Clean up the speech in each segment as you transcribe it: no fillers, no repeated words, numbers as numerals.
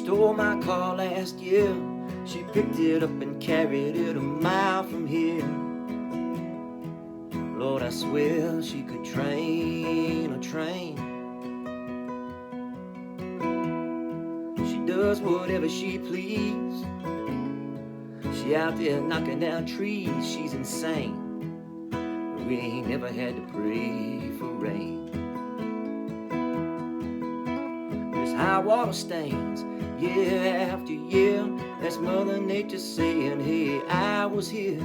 stole my car last year. She picked it up and carried it a mile from here. Lord, I swear she could train a train. She does whatever she please. She out there knocking down trees. She's insane. We ain't never had to pray for rain. There's high water stains year after year. That's Mother Nature saying, hey, I was here,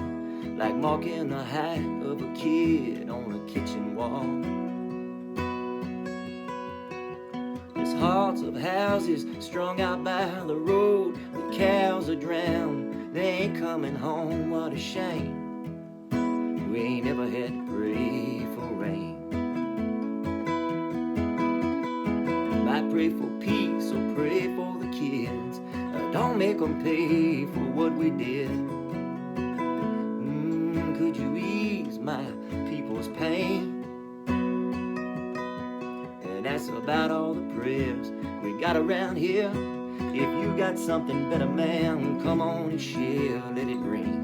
like marking the height of a kid on a kitchen wall. There's hearts of houses strung out by the road. The cows are drowned, they ain't coming home, what a shame. We ain't never had to pray for rain. I pray for peace or pray for the kids. Don't make them pay for what we did. Could you ease my people's pain? And that's about all the prayers we got around here. If you got something better, man, come on and share, let it ring.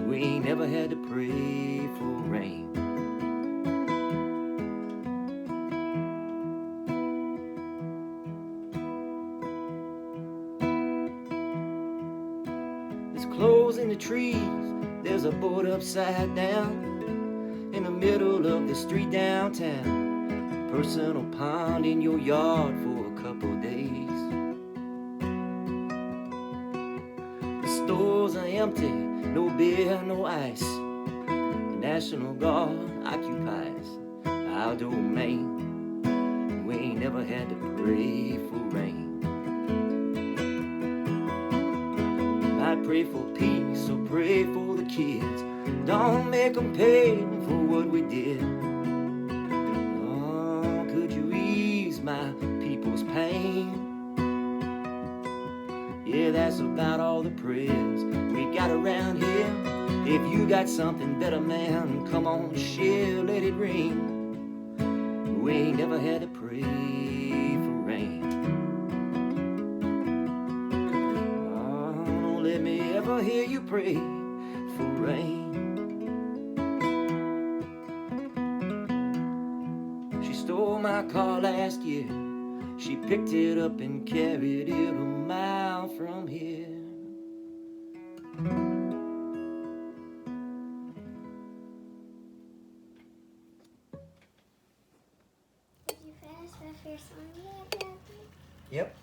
We ain't never had to pray for rain. There's clothes in the trees, there's a boat upside down in the middle of the street downtown. A personal pond in your yard for a couple days. The stores are empty, no beer, no ice. The National Guard occupies our domain. We ain't never had to pray for rain. I pray for peace or pray for the kids. Don't make them pay for what we did. Oh, could you ease my people's pain? Yeah, that's about all the prayers we got around here. If you got something better, man, come on, share, let it ring. We ain't never had to pray for rain. Oh, don't let me ever hear you pray for rain. She stole my car last year. She picked it up and carried it a mile from here. Did you finish with your song yet, Daddy? Yep.